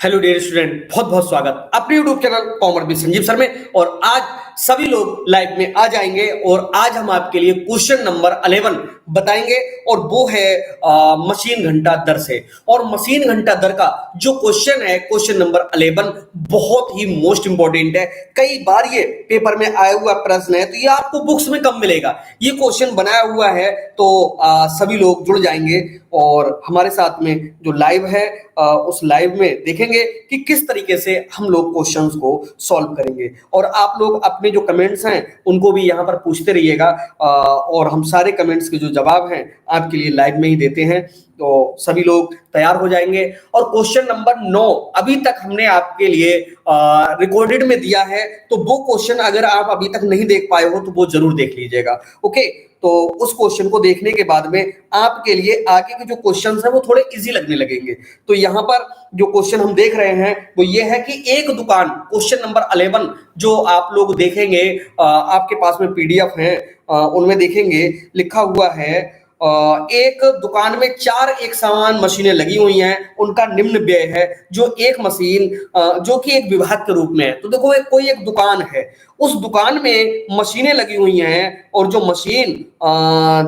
Hello dear student, बहुत बहुत स्वागत अपने YouTube channel commerce with Sanjeev sir में। और आज सभी लोग लाइव में आ जाएंगे और आज हम आपके लिए क्वेश्चन नंबर 11 बताएंगे और वो है मशीन घंटा दर से। और मशीन घंटा दर का जो क्वेश्चन है, क्वेश्चन नंबर 11 बहुत ही मोस्ट इंपॉर्टेंट है। कई बार ये पेपर में आया हुआ प्रश्न है, तो ये आपको बुक्स में कम मिलेगा। ये क्वेश्चन बनाया हुआ है तो सभी लोग जुड़ जाएंगे और हमारे साथ में जो लाइव है उस लाइव में देखेंगे कि किस तरीके से हम लोग क्वेश्चंस को सॉल्व करेंगे। और आप लोग अपने जो कमेंट्स हैं उनको भी यहाँ पर पूछते रहिएगा और हम सारे कमेंट्स के जो जवाब हैं आपके लिए लाइव में ही देते हैं। तो सभी लोग तैयार हो जाएंगे। और क्वेश्चन नंबर 9 अभी तक हमने आपके लिए रिकॉर्डेड में दिया है, तो वो क्वेश्चन अगर आप अभी तक नहीं देख पाए हो तो वो जरूर देख लीजिएगा। ओके, तो उस क्वेश्चन को देखने के बाद में आपके लिए आगे के जो क्वेश्चंस हैं वो थोड़े इजी लगने लगेंगे। तो यहाँ पर जो क्वेश्चन हम देख रहे हैं वो ये है कि एक दुकान, क्वेश्चन नंबर 11 जो आप लोग देखेंगे आपके पास में पीडीएफ है उनमें देखेंगे लिखा हुआ है एक दुकान में 4 एक समान मशीनें लगी हुई हैं, उनका निम्न व्यय है। जो एक मशीन जो कि एक विभाग के रूप में है, तो देखो कोई एक दुकान है, उस दुकान में मशीनें लगी हुई हैं और जो मशीन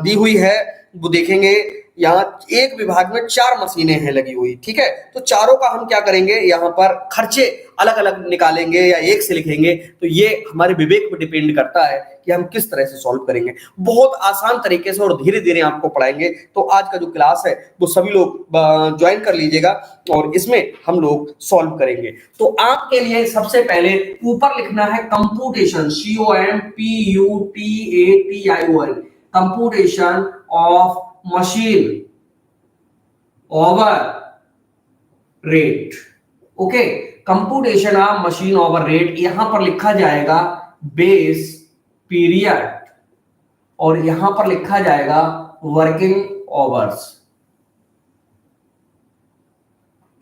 दी हुई है वो देखेंगे यहाँ एक विभाग में 4 मशीनें हैं लगी हुई। ठीक है, तो चारों का हम क्या करेंगे, यहाँ पर खर्चे अलग अलग निकालेंगे या एक से लिखेंगे। तो ये हमारे विवेक पर डिपेंड करता है कि हम किस तरह से सॉल्व करेंगे। बहुत आसान तरीके से और धीरे धीरे आपको पढ़ाएंगे। तो आज का जो क्लास है वो सभी लोग ज्वाइन कर लीजिएगा और इसमें हम लोग सॉल्व करेंगे। तो आपके लिए सबसे पहले ऊपर लिखना है computation, COMPUTATION, computation of machine hour rate. Okay, computation of machine hour rate, यहां पर लिखा जाएगा बेस पीरियड और यहां पर लिखा जाएगा वर्किंग आवर्स।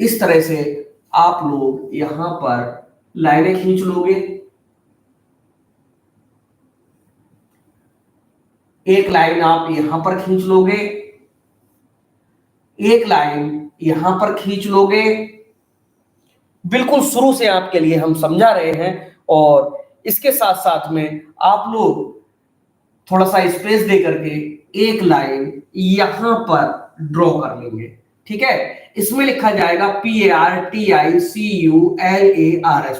इस तरह से आप लोग यहां पर लाइनें खींच लोगे। एक लाइन आप यहां पर खींच लोगे, एक लाइन यहां पर खींच लोगे। बिल्कुल शुरू से आपके लिए हम समझा रहे हैं और इसके साथ साथ में आप लोग थोड़ा सा स्पेस दे करके एक लाइन यहां पर ड्रॉ कर लेंगे। ठीक है, इसमें लिखा जाएगा PARTICULARS,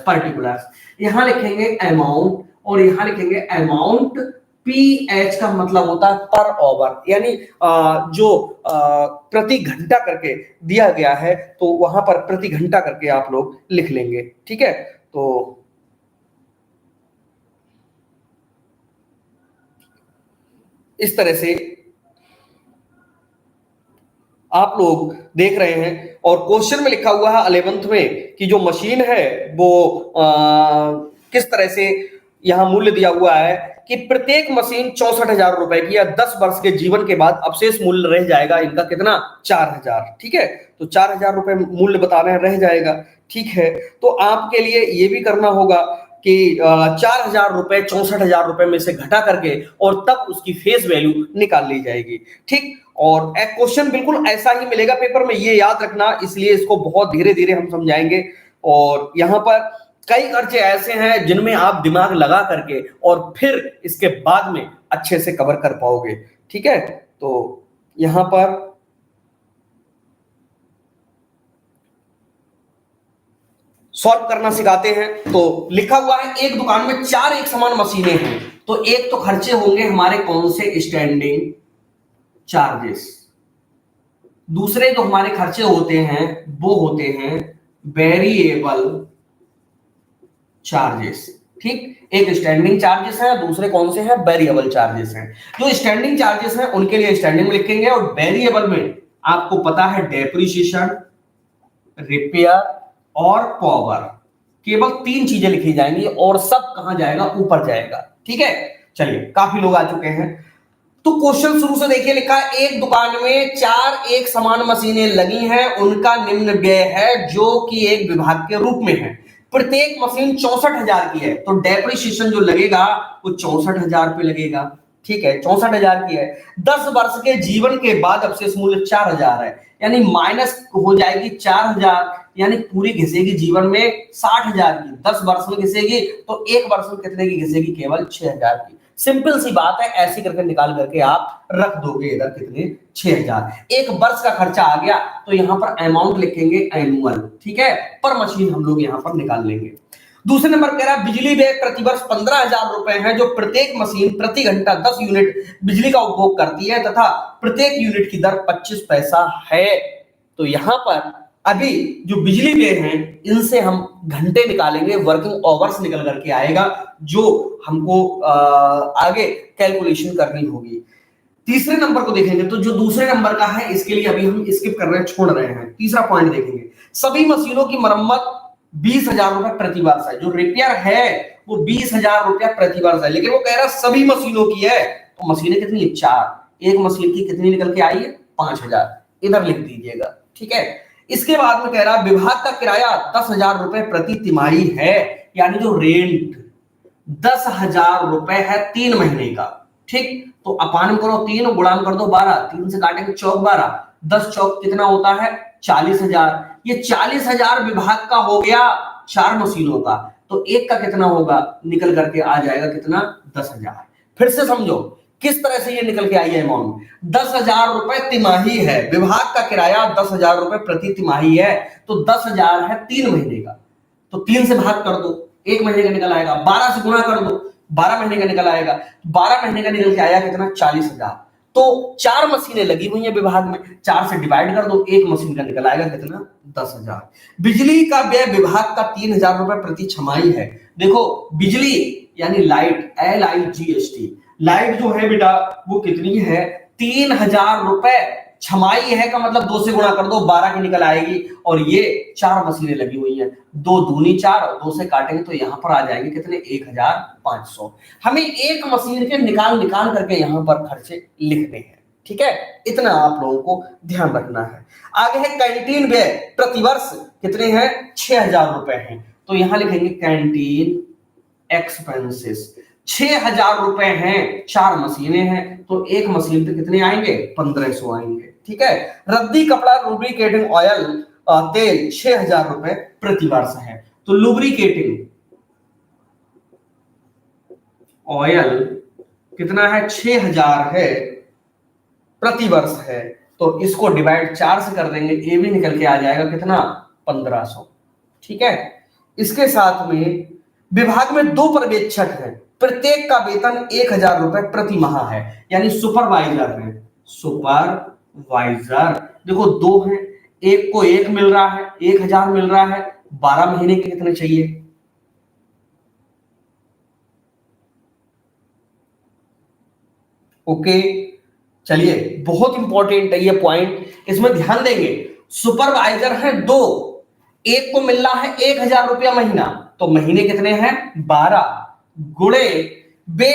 पर्टिकुलर्स। यहां लिखेंगे अमाउंट और यहां लिखेंगे अमाउंट। PH का मतलब होता है पर आवर, यानी जो प्रति घंटा करके दिया गया है तो वहां पर प्रति घंटा करके आप लोग लिख लेंगे। ठीक है, तो इस तरह से आप लोग देख रहे हैं। और क्वेश्चन में लिखा हुआ है 11th में कि जो मशीन है वो किस तरह से यहां मूल्य दिया हुआ है कि प्रत्येक मशीन 64,000 रुपए की या 10 वर्ष के जीवन के बाद अवशेष मूल्य रह जाएगा इनका कितना, 4,000। ठीक है, तो 4,000 रुपए मूल्य बता रहे हैं रह जाएगा। ठीक है, तो आपके लिए ये भी करना होगा कि 4,000 रुपए 64,000 रुपए में से घटा करके और तब उसकी फेस वैल्यू निकाल ली जाएगी। ठीक, और एक क्वेश्चन बिल्कुल ऐसा ही मिलेगा पेपर में, ये याद रखना, इसलिए इसको बहुत धीरे धीरे हम समझाएंगे। और यहाँ पर कई खर्चे ऐसे हैं जिनमें आप दिमाग लगा करके और फिर इसके बाद में अच्छे से कवर कर पाओगे। ठीक है, तो यहां पर सॉल्व करना सिखाते हैं। तो लिखा हुआ है एक दुकान में 4 एक समान मशीनें हैं, तो एक तो खर्चे होंगे हमारे कौन से, स्टैंडिंग चार्जेस। दूसरे जो हमारे खर्चे होते हैं वो होते हैं वेरिएबल चार्जेस। ठीक, एक स्टैंडिंग चार्जेस है, दूसरे कौन से हैं, वेरिएबल चार्जेस हैं। जो स्टैंडिंग चार्जेस हैं उनके लिए स्टैंडिंग में लिखेंगे और वेरिएबल में आपको पता है डेप्रिसिएशन, रिपेयर और पावर। केवल 3 चीजें लिखी जाएंगी और सब कहां जाएगा, ऊपर जाएगा। ठीक है, चलिए काफी लोग आ चुके हैं। तो क्वेश्चन शुरू से देखिए, लिखा है एक दुकान में 4 एक समान मशीनें लगी हैं, उनका निम्न व्यय है जो कि एक विभाग के रूप में है। प्रत्येक मशीन 64,000 की है, तो डेप्रिसिएशन जो लगेगा वो 64,000 पे लगेगा। ठीक है, 64,000 की है। 10 वर्ष के जीवन के बाद अवशेष मूल्य 4,000 है, यानी माइनस हो जाएगी 4000, यानी पूरी घिसेगी जीवन में 60,000 की, 10 वर्ष में घिसेगी तो 1 वर्ष में कितने की घिसेगी, केवल 6,000 की। सिंपल सी बात है, ऐसी करके निकाल करके आप रख दोगे इधर कितने, 6,000। एक वर्ष का खर्चा आ गया तो यहां पर अमाउंट लिखेंगे एनुअल, ठीक है, पर मशीन हम लोग यहां पर निकाल लेंगे। दूसरे नंबर कह रहा है बिजली व्यय प्रतिवर्ष 15,000 रुपए है, जो प्रत्येक मशीन प्रति घंटा 10 यूनिट बिजली का उपभोग करती है तथा प्रत्येक यूनिट की दर 25 पैसा है। तो यहां पर अभी जो बिजली व्यय हैं इनसे हम घंटे निकालेंगे, वर्किंग आवर्स निकल करके आएगा, जो हमको आगे कैलकुलेशन करनी होगी। तीसरे नंबर को देखेंगे तो जो दूसरे नंबर का है इसके लिए अभी हम स्किप कर रहे हैं, छोड़ रहे हैं। तीसरा पॉइंट देखेंगे, सभी मशीनों की मरम्मत 20,000 रुपए प्रति वर्ष है। जो रिपेयर है वो 20,000 रुपया प्रति वर्ष है, लेकिन वो कह रहा है सभी मशीनों की है, तो मशीनें कितनी है, 4, एक मशीन की कितनी निकल के आई है, 5,000, इधर लिख दीजिएगा, ठीक है। इसके बाद में कह रहा है विभाग का किराया 10,000 रुपए प्रति तिमाही है, यानी जो रेंट 10,000 रुपए है 3 महीने का, ठीक। तो अपान करो 3, गुणाम कर दो 12, 3 से काटेंगे चौक 12, 10 चौक कितना होता है, 40,000। ये 40,000 विभाग का हो गया 4 मशीनों का, तो एक का कितना होगा, निकल करके आ जाएगा कितना, 10,000। फिर से समझो किस तरह से ये निकल के आई है अमाउंट, 10,000 रुपए तिमाही है, विभाग का किराया 10,000 रुपए प्रति तिमाही है, तो 10,000 है 3 महीने का, तो 3 से भाग कर दो, 1 महीने का निकल आएगा, 12 से गुणा कर दो, 12 महीने का निकल आएगा, 12 महीने का निकल के आया कितना, 40,000। तो 4 मशीनें लगी हुई हैं विभाग में, 4 से डिवाइड कर दो, 1 मशीन का निकल आएगा कितना, 10,000। बिजली का व्यय विभाग का 3,000 रुपए प्रति छमाही है। देखो बिजली यानी लाइट, LIGHT, लाइट जो है बेटा वो कितनी है, 3,000 रुपए छमाही है, का मतलब 2 से गुणा कर दो, 12 की निकल आएगी, और ये 4 मशीनें लगी हुई हैं, 2 दूनी 4, और 2 से काटेंगे तो यहां पर आ जाएंगे कितने, 1,500। हमें एक मशीन के निकाल करके यहां पर खर्चे लिखने हैं, ठीक है, इतना आप लोगों को ध्यान रखना है। आगे है कैंटीन व्यय प्रतिवर्ष कितने हैं, 6,000 रुपए हैं, तो यहां लिखेंगे कैंटीन एक्सपेंसेस 6,000 रुपए हैं, 4 मशीनें हैं, तो एक मशीन पे कितने आएंगे, 1,500 आएंगे, ठीक है। रद्दी कपड़ा लुब्रिकेटिंग ऑयल तेल 6,000 रुपए प्रति वर्ष है, तो लुब्रिकेटिंग ऑयल कितना है, 6,000 है, प्रति वर्ष है, तो इसको डिवाइड 4 से कर देंगे, ये भी निकल के आ जाएगा कितना, 1,500, ठीक है। इसके साथ में विभाग में 2 पर्यवेक्षक हैं, प्रत्येक का वेतन 1,000 रुपए प्रति माह है, यानी सुपरवाइजर है, सुपरवाइजर देखो 2 हैं, एक को 1 मिल रहा है, 1,000 मिल रहा है, 12 महीने के कितने चाहिए, ओके। चलिए बहुत इंपॉर्टेंट है ये पॉइंट, इसमें ध्यान देंगे। सुपरवाइजर है 2, एक को मिल रहा है 1,000 रुपया महीना, तो महीने कितने हैं, 12, गुणे वे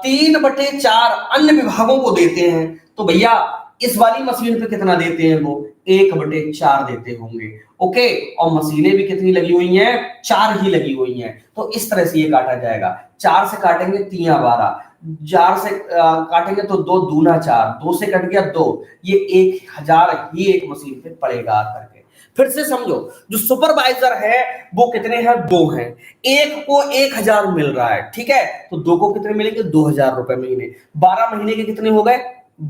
3/4 अन्य विभागों को देते हैं, तो भैया इस वाली मशीन पे कितना देते हैं, वो 1/4 देते होंगे, ओके। और मशीनें भी कितनी लगी हुई हैं, 4 ही लगी हुई हैं, तो इस तरह से ये काटा जाएगा, 4 से काटेंगे 3 या 12, 4 से काटेंगे तो 2 दूना 4, 2 से कट गया 2, ये 1,000 ही एक मशीन पे पड़ेगा करके। फिर से समझो, जो सुपरवाइजर है वो कितने हैं, 2 हैं, एक को 1,000 मिल रहा है, ठीक है, तो 2 को कितने मिलेंगे, 2,000 रुपए महीने, 12 महीने के कितने हो गए,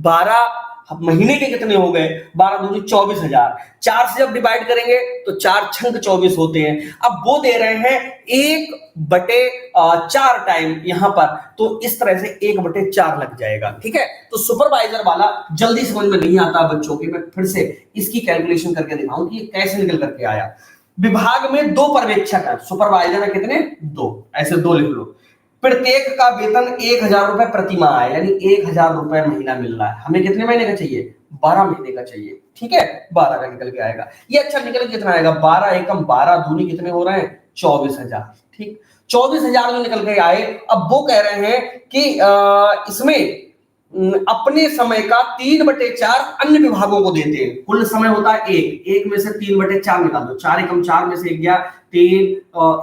12 महीने के कितने हो गए, 12 दूनी 24,000, 4 से जब डिवाइड करेंगे तो 4 छंग 24 होते हैं। अब वो दे रहे हैं 1/4 टाइम यहां पर, तो इस तरह से 1/4 लग जाएगा, ठीक है। तो सुपरवाइजर वाला जल्दी समझ में नहीं आता बच्चों के, मैं फिर से इसकी कैलकुलेशन करके दिखाऊं कि ये कैसे निकल करके आया। विभाग में 2 पर्यवेक्षक है, सुपरवाइजर है कितने, 2, ऐसे 2 लिख लो, प्रत्येक का वेतन 1,000 रुपए प्रति माह है, यानी 1,000 रुपए महीना मिल रहा है, हमें कितने महीने का चाहिए, 12 महीने का चाहिए, ठीक है, 12 का निकल के आएगा। ये अच्छा निकल कितना आएगा, 12 एकम 12 दूनी कितने हो रहे हैं, 24,000, ठीक, 24,000 जो निकल के आए। अब वो कह रहे हैं कि इसमें अपने समय का 3/4 अन्य विभागों को देते हैं, कुल समय होता है 1 में से 3/4 निकाल दो, 4 एकम 4 में से 1 गया 3,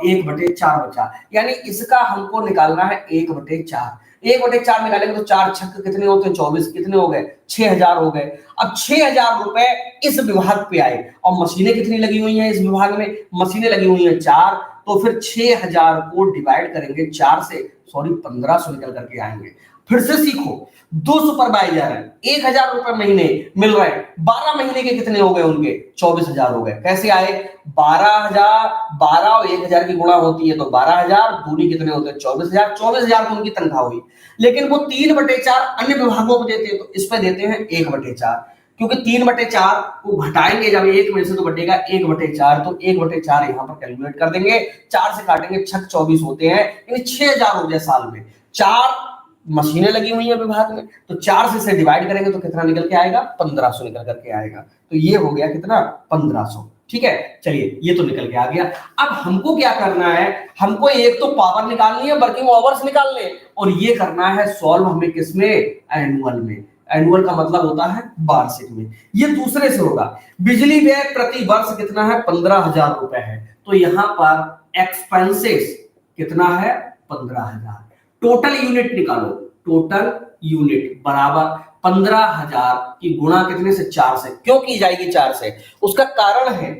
1/4 बचा, यानी इसका हमको निकालना है 1/4। 1/4 निकालेंगे तो 4 छक्के कितने होते हैं 24, कितने हो गए 6000 हो गए। अब 6000 रुपए इस विभाग पे आए और मशीनें कितनी लगी हुई हैं इस विभाग में, मशीनें लगी हुई हैं 4, तो फिर 6000 को डिवाइड करेंगे 4 से, सॉरी 1500 निकल करके आएंगे। फिर से सीखो, 2 सुपरवाइजर है, 1000 रुपए महीने मिल रहे हैं, 12 महीने के कितने हो गए उनके 24000 हो गए। कैसे आए 12000, 12 और 1000 की गुणा होती है तो 12000, दूनी कितने होते हैं 24000, 24000 तो उनकी तनख्वाह हुई। लेकिन वो 3/4 अन्य विभागों को देते हैं तो इस पे देते हैं 1/4, क्योंकि 3/4 को घटाएंगे जब एक में से तो बटेगा 1/4, तो 1/4 यहां पर कैलकुलेट कर देंगे, 4 से काटेंगे 6 24 होते हैं, यानी 6000 हो गया साल में। 4 मशीनें लगी हुई है विभाग में, तो 4 से डिवाइड करेंगे तो कितना निकल के आएगा 1500 निकल करके आएगा। तो ये हो गया कितना 1500। ठीक है, चलिए ये तो निकल के आ गया। अब हमको क्या करना है, हमको एक तो पावर निकालनी है, वर्किंग आवर्स निकालने, और ये करना है सॉल्व हमें किसमें, एनुअल में। एनुअल का मतलब होता है वार्षिक में। ये दूसरे से होगा। बिजली व्यय प्रति वर्ष कितना है 15000 रुपए है, तो यहां पर एक्सपेंसेस कितना है 15000। टोटल यूनिट निकालो, टोटल यूनिट बराबर 15000 की गुणा कितने से 4 से, क्यों की जाएगी 4 से, उसका कारण है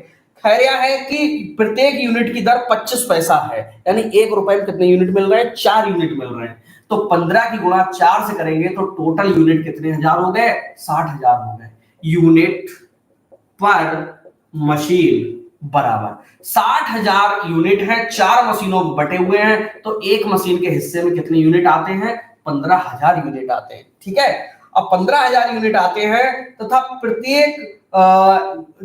खैरिया है कि प्रत्येक यूनिट की दर 25 पैसा है, यानी 1 रुपए में कितने यूनिट मिल रहे हैं 4 यूनिट मिल रहे हैं। तो 15 की गुणा 4 से करेंगे तो टोटल यूनिट कितने हजार हो गए 60000 हो गए। यूनिट पर मशीन बराबर 60000 यूनिट है, 4 मशीनों में बटे हुए हैं, तो एक मशीन के हिस्से में कितने यूनिट आते हैं 15000 यूनिट आते हैं। ठीक है, अब 15000 यूनिट आते हैं तथा प्रत्येक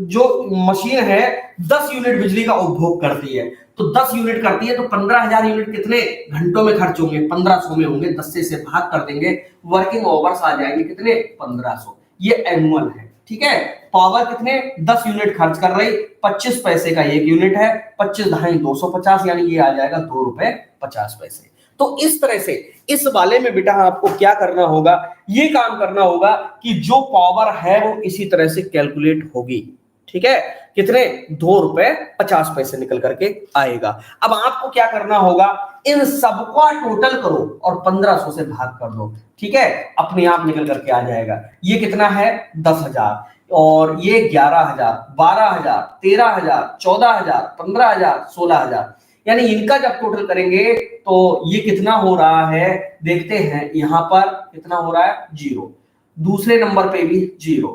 जो मशीन है 10 यूनिट बिजली का उपभोग करती है, तो 10 यूनिट करती है तो 15000 यूनिट कितने घंटों में खर्च होंगे 1500 में होंगे, 10 से भाग कर देंगे, वर्किंग आवर्स आ जाएंगे कितने 1500। ये एनुअल है। ठीक है, पावर कितने 10 यूनिट खर्च कर रही, 25 पैसे का एक यूनिट है, 25 ढाई 250, यानी ये आ जाएगा 2 रुपए 50 पैसे। तो इस तरह से इस वाले में बेटा आपको क्या करना होगा, ये काम करना होगा कि जो पावर है वो इसी तरह से कैलकुलेट होगी। ठीक है, कितने 2 रुपए 50 पैसे निकल करके आएगा। अब आपको क्या करना होगा, इन सबका टोटल करो और 1500 से भाग कर दो। ठीक है, अपने आप निकल करके आ जाएगा। ये कितना है 10000, और ये 11000, 12000, 13000, 14000, 15000, 16000, यानी इनका जब टोटल करेंगे तो ये कितना हो रहा है देखते हैं। यहां पर कितना हो रहा है 0, दूसरे नंबर पे भी 0,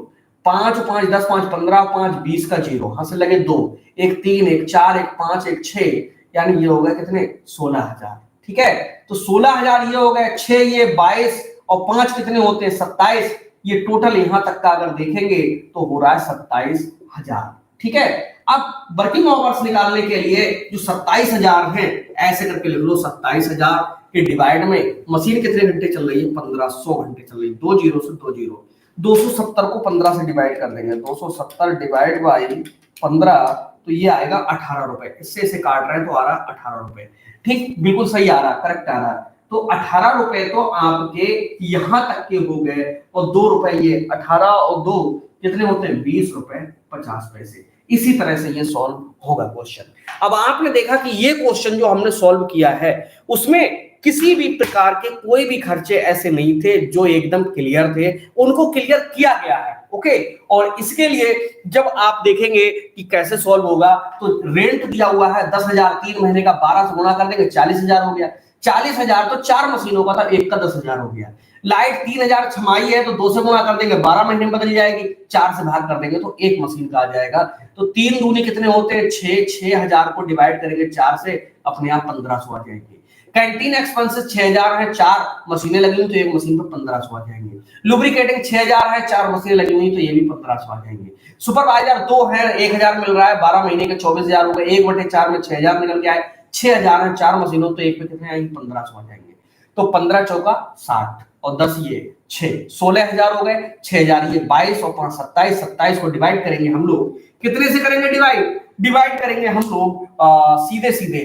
5 5 10 5 15 5 20 का 0, हां से लगे 2, 1 3 1 4 1 5 1 6, यानी ये हो गया कितने 16000। ठीक है, तो 16000 ये हो गए, 6 ये 22 और 5 कितने होते हैं 27, ये टोटल यहां तक का अगर देखेंगे तो हो रहा है 27000। ठीक है, अब वर्किंग आवर्स निकालने के लिए जो 27000 है ऐसे करके लिख लो, 27000 के डिवाइड में मशीन कितने घंटे चल रही है 1500 घंटे चल रही है, 2 जीरो से 2 जीरो, 270 को 15 से डिवाइड कर देंगे, 270 डिवाइड बाई 15, तो ये आएगा 18 रुपए। इससे इसे काट रहे हैं तो आ रहा है 18 रुपए। ठीक, बिल्कुल सही आ रहा है, करेक्ट आ रहा है। तो 18 रुपए तो आपके यहां तक के हो गए, और 2 रुपए ये 18 और 2 कितने होते हैं 20 रुपए 50 पैसे। इसी तरह से ये सॉल्व होगा क्वेश्चन। अब आपने देखा कि ये क्वेश्चन जो हमने सॉल्व किया है उसमें किसी भी प्रकार के कोई भी खर्चे ऐसे नहीं थे जो एकदम क्लियर थे, उनको क्लियर किया गया है। ओके, और इसके लिए जब आप देखेंगे कि कैसे सॉल्व होगा, तो रेंट दिया हुआ है 10,000, 3 महीने का 12 से गुणा कर देंगे 40,000 हो गया। 40,000 तो 4 मशीनों का था, एक का 10,000 हो गया। लाइट 3000 छमाई है तो 2 से गुणा कर देंगे 12 महीने में बदल जाएगी, 4 से भाग कर देंगे तो एक मशीन का आ जाएगा। तो 3 दूनी कितने होते हैं 6, 6000 को डिवाइड करेंगे 4 से, अपने आप 1500 आ जाएंगे। कैंटीन एक्सपेंसेस 6000 है, 4 मशीनें लगी हुई तो एक मशीन पर 1500 आ जाएंगे। लुब्रिकेटिंग 6000 है, 4 मशीनें लगी हुई तो ये भी 1500 आ जाएंगे। सुपरवाइजर 2 है, 1000 मिल रहा है, 12 महीने के 24000 हो गए, 1/4 में 6000 निकल के आए, 6000 है, 4 मशीनों तो एक पे कितने आएंगे 1500 आ जाएंगे। तो 15 चौका 60 और 10 ये 6, 16000 हो गए। 6000 ये 22 और 5 27, 27 को डिवाइड करेंगे हम लोग, कितने से करेंगे डिवाइड करेंगे हम लोग सीधे सीधे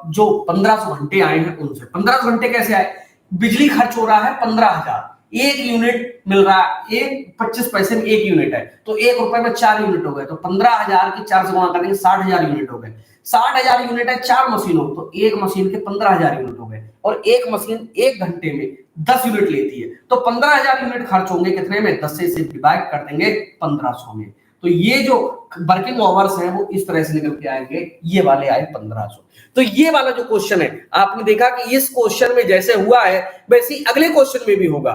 जो 1500 घंटे आए हैं उनसे। 1500 घंटे कैसे आए, बिजली खर्च हो रहा है 15000, एक यूनिट मिल रहा है, एक 25 पैसे में एक यूनिट है, तो 1 रुपए में 4 यूनिट हो गए, तो 15,000 की 4 से गुणा करेंगे 60,000 यूनिट हो गए। 60,000 यूनिट है 4 मशीनों, तो एक मशीन के 15,000 यूनिट हो गए, और एक मशीन 1 घंटे में 10 यूनिट लेती है, तो 15,000 यूनिट खर्च होंगे कितने में, 10 से डिवाइड कर देंगे 1500 में। तो ये जो वर्किंग आवर्स हैं वो इस तरह से निकल के आएंगे, ये वाले आए 1500। तो ये वाला जो क्वेश्चन है आपने देखा कि इस क्वेश्चन में जैसे हुआ है वैसे ही अगले क्वेश्चन में भी होगा।